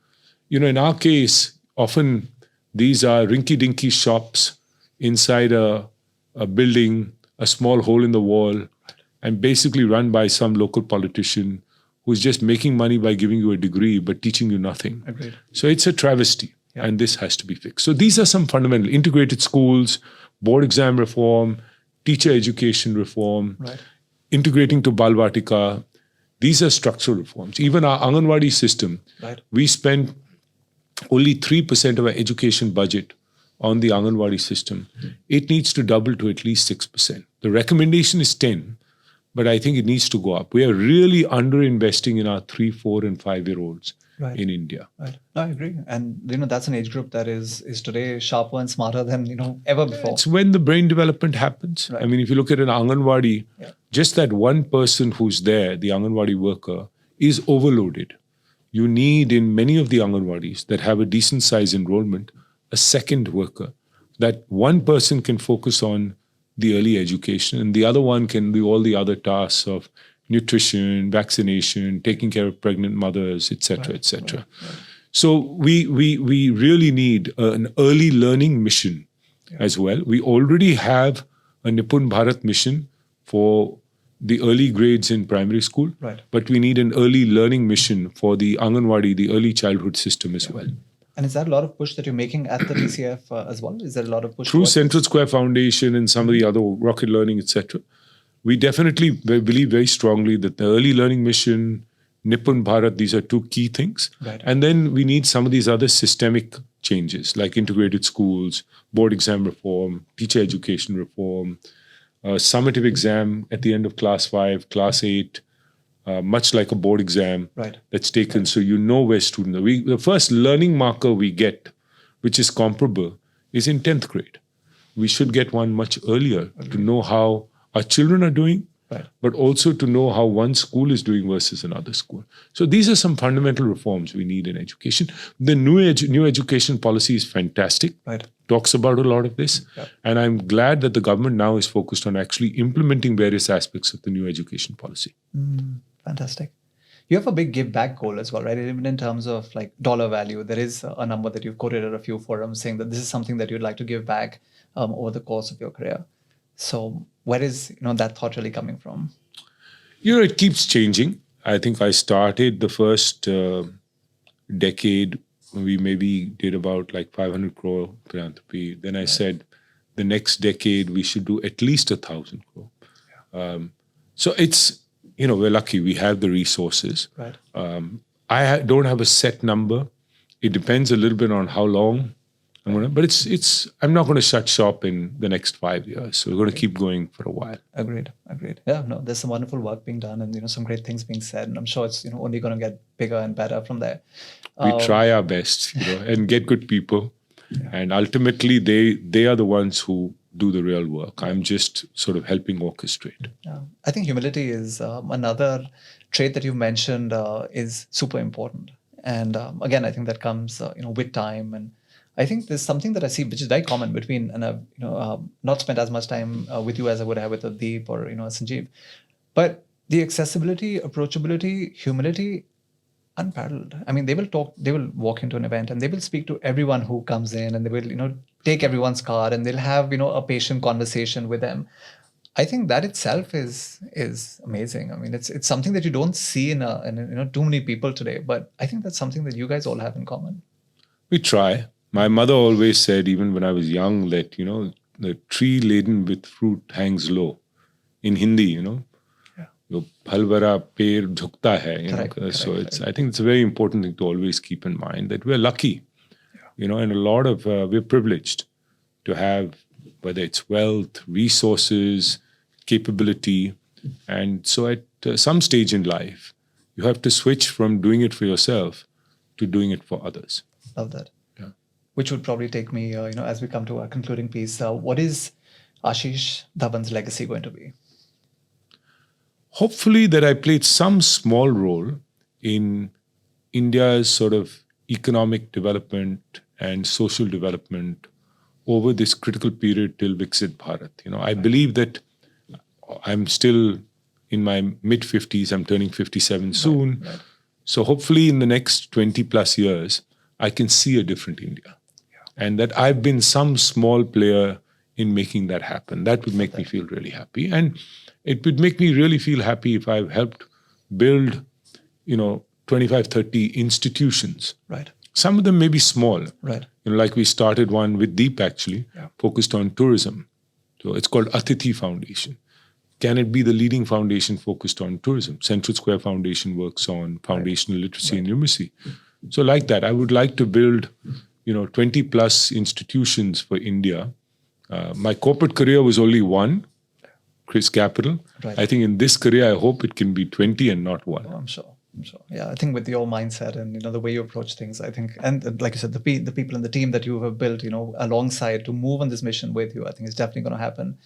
You know, in our case, often these are rinky-dinky shops inside a building, a small hole in the wall, and basically run by some local politician who's just making money by giving you a degree but teaching you nothing. Agreed. So it's a travesty, and this has to be fixed. So these are some fundamental integrated schools, board exam reform, teacher education reform, integrating to Balvatika. These are structural reforms. Even our Anganwadi system, we spend only 3% of our education budget on the Anganwadi system. It needs to double to at least 6%. The recommendation is 10%. But I think it needs to go up. We are really under-investing in our 3, 4, and 5-year-olds in India. Right. No, I agree. And, that's an age group that is today sharper and smarter than, ever before. It's when the brain development happens. Right. I mean, if you look at an Anganwadi, just that one person who's there, the Anganwadi worker, is overloaded. You need, in many of the Anganwadis that have a decent size enrollment, a second worker. That one person can focus on the early education, and the other one can do all the other tasks of nutrition, vaccination, taking care of pregnant mothers, etc., etc. So we really need an early learning mission as well. We already have a Nipun Bharat mission for the early grades in primary school, but we need an early learning mission for the Anganwadi, the early childhood system as well. And is that a lot of push that you're making at the TCF as well? Is there a lot of push? Through Central Square Foundation and some of the other Rocket Learning, etc. We definitely believe very strongly that the early learning mission, Nipun Bharat, these are two key things. Right. And then we need some of these other systemic changes like integrated schools, board exam reform, teacher education reform, summative exam at the end of class 5, class 8, much like a board exam that's taken, so you know where students are. The first learning marker we get, which is comparable, is in 10th grade. We should get one much earlier to know how our children are doing, but also to know how one school is doing versus another school. So these are some fundamental reforms we need in education. The new education policy is fantastic. Talks about a lot of this. And I'm glad that the government now is focused on actually implementing various aspects of the new education policy. Fantastic. You have a big give back goal as well, right? Even in terms of like dollar value, there is a number that you've quoted at a few forums saying that this is something that you'd like to give back over the course of your career. So where is that thought really coming from? It keeps changing. I think I started the first decade, we maybe did about like 500 crore philanthropy. Then I said the next decade we should do at least 1,000 crore. So it's, we're lucky we have the resources. I don't have a set number. It depends a little bit on how long I'm going to, but I'm not going to shut shop in the next 5 years. So we're going to keep going for a while. Agreed. Yeah, no, there's some wonderful work being done and, some great things being said. And I'm sure it's, only going to get bigger and better from there. We try our best, and get good people. And ultimately they are the ones who do the real work. I'm just sort of helping orchestrate. I think humility is another trait that you've mentioned is super important. And again, I think that comes, with time. And I think there's something that I see which is very common between, and I've not spent as much time with you as I would have with a Deep or Sanjeev, but the accessibility, approachability, humility, unparalleled. I mean, they will walk into an event and they will speak to everyone who comes in, and they will take everyone's card, and they'll have a patient conversation with them. I think that itself is amazing. I mean, it's something that you don't see in too many people today, but I think that's something that you guys all have in common. We try. My mother always said, even when I was young, that, the tree laden with fruit hangs low. In Hindi, जो फल भरा पेड़ झुकता है, so I think it's a very important thing to always keep in mind that we're lucky, and a lot of we're privileged to have, whether it's wealth, resources, capability, and so at some stage in life, you have to switch from doing it for yourself to doing it for others. Love that. Yeah. Which would probably take me, as we come to our concluding piece, what is Ashish Dhawan's legacy going to be? Hopefully that I played some small role in India's sort of economic development and social development over this critical period till Viksit Bharat. I believe that I'm still in my mid-50s. I'm turning 57 soon. Right. So hopefully in the next 20 plus years, I can see a different India. Yeah. And that I've been some small player in making that happen. That would make me feel really happy. And it would make me really feel happy if I've helped build, 25, 30 institutions. Right. Some of them may be small. Right. Like we started one with Deep actually, focused on tourism. So it's called Atithi Foundation. Can it be the leading foundation focused on tourism? Central Square Foundation works on foundational literacy and numeracy. So like that, I would like to build, 20 plus institutions for India. My corporate career was only one, ChrysCapital. Right. I think in this career, I hope it can be 20 and not one. Oh, I'm sure. Yeah, I think with your mindset and the way you approach things, I think, and like you said, the people in the team that you have built, alongside to move on this mission with you, I think it's definitely going to happen.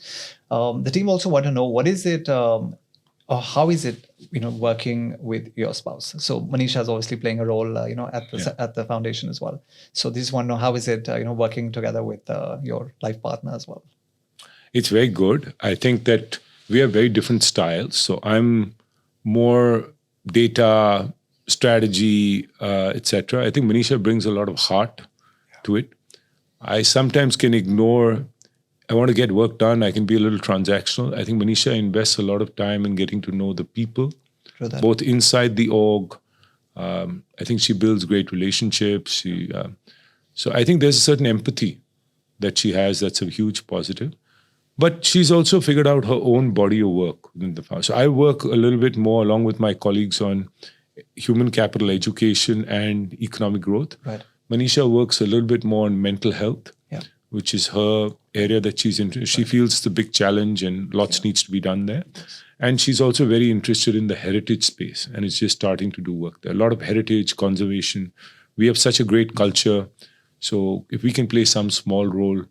The team also want to know what is it, or how is it, working with your spouse? So Manisha is obviously playing a role, at the foundation as well. So they just want to know how is it, working together with your life partner as well. It's very good. I think that we have very different styles. So I'm more data, strategy, etc. I think Manisha brings a lot of heart to it. I sometimes can ignore, I want to get work done, I can be a little transactional. I think Manisha invests a lot of time in getting to know the people, both inside the org. I think she builds great relationships. So I think there's a certain empathy that she has that's a huge positive. But she's also figured out her own body of work within the foundation. So I work a little bit more along with my colleagues on human capital education and economic growth. Right. Manisha works a little bit more on mental health, which is her area that she's interested in. She feels the big challenge and lots needs to be done there. Yes. And she's also very interested in the heritage space and is just starting to do work there. A lot of heritage, conservation. We have such a great culture. So if we can play some small role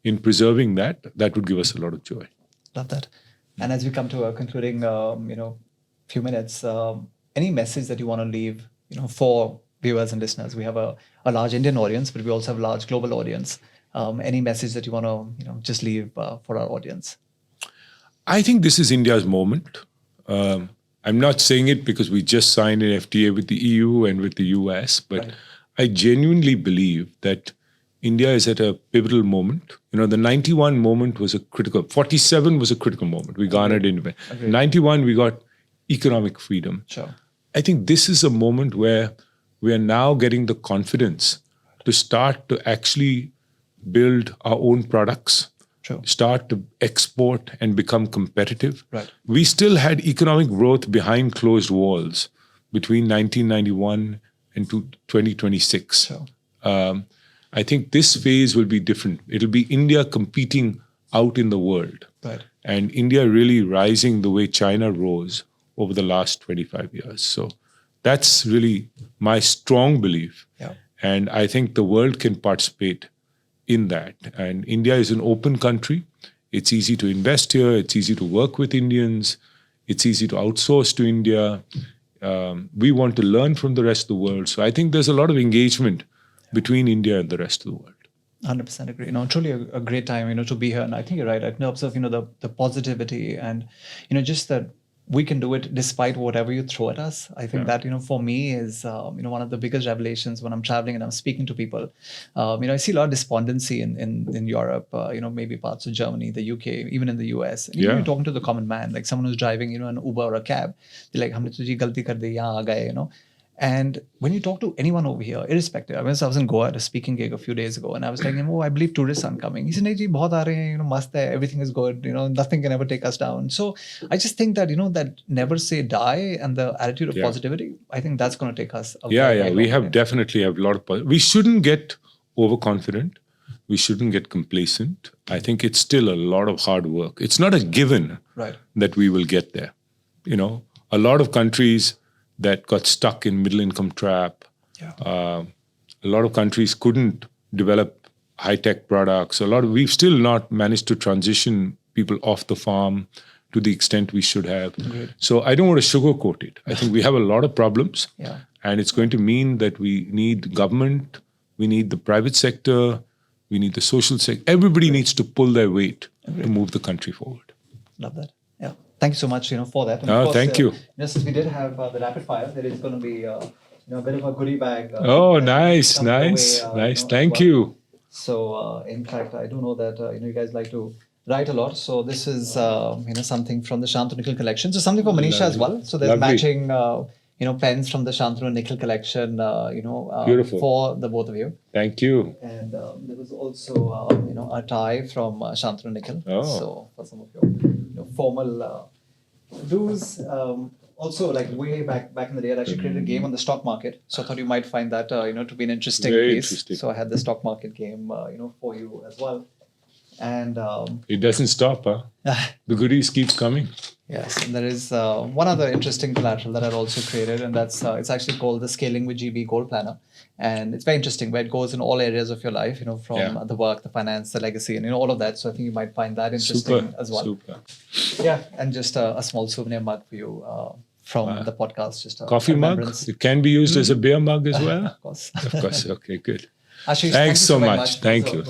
in preserving that, that would give us a lot of joy. Love that. And as we come to a concluding, few minutes, any message that you want to leave, for viewers and listeners? We have a large Indian audience, but we also have a large global audience. Any message that you want to, just leave for our audience? I think this is India's moment. I'm not saying it because we just signed an FTA with the EU and with the US, but I genuinely believe that India is at a pivotal moment. The 91 moment was 47 was a critical moment. We garnered independence. 91, we got economic freedom. Sure. I think this is a moment where we are now getting the confidence to start to actually build our own products, start to export and become competitive. Right. We still had economic growth behind closed walls between 1991 and 2026. Sure. I think this phase will be different. It'll be India competing out in the world. Right. And India really rising the way China rose over the last 25 years. So that's really my strong belief. Yeah. And I think the world can participate in that. And India is an open country. It's easy to invest here. It's easy to work with Indians. It's easy to outsource to India. We want to learn from the rest of the world. So I think there's a lot of engagement between India and the rest of the world. 100% agree. Truly a great time, to be here. And I think you're right. I can observe, the positivity and, just that we can do it despite whatever you throw at us. I think that, for me is, one of the biggest revelations when I'm traveling and I'm speaking to people. I see a lot of despondency in Europe, maybe parts of Germany, the UK, even in the US. And, you're talking to the common man, like someone who's driving, an Uber or a cab. They're like, humne to ji galti kar di, yahan aa gaye, And when you talk to anyone over here, irrespective, I was in Goa at a speaking gig a few days ago, and I was telling him, I believe tourists aren't coming. He said, "Nahi ji, bahut aa rahe hain, mast hai, everything is good, nothing can ever take us down." So I just think that, that never say die and the attitude of positivity, I think that's going to take us a very long We have way. definitely have a lot of, we shouldn't get overconfident. We shouldn't get complacent. I think it's still a lot of hard work. It's not a given that we will get there. A lot of countries that got stuck in middle income trap. A lot of countries couldn't develop high-tech products. We've still not managed to transition people off the farm to the extent we should have. Great. So I don't want to sugarcoat it. I think we have a lot of problems. And it's going to mean that we need government, we need the private sector, we need the social sector. Everybody needs to pull their weight to move the country forward. Love that. Yeah. Thank you so much, for that. And of course, thank you. Since we did have the rapid fire, there is going to be a bit of a goodie bag. Nice. Thank you. So, in fact, I do know that you guys like to write a lot. So this is something from the Shantanu Nikhil collection. So something for Manisha as well. So there's matching pens from the Shantanu Nikhil collection. Beautiful. For the both of you. Thank you. And there was also a tie from Shantanu Nikhil. So for some of your formal dues. Also, like way back in the day, I actually created a game on the stock market. So I thought you might find that to be an interesting piece. Interesting. So I had the stock market game for you as well. And it doesn't stop, huh? The goodies keep coming. Yes, and there is one other interesting collateral that I've also created, and that's it's actually called the Scaling with GB Goal Planner, and it's very interesting where it goes in all areas of your life, from the work, the finance, the legacy, and all of that. So I think you might find that interesting as well. Super. Yeah, and just a small souvenir mug for you from the podcast. Just a coffee mug. It can be used as a beer mug as well. Of course. Of course. Okay. Good. Ashish, thanks so much. Thank you.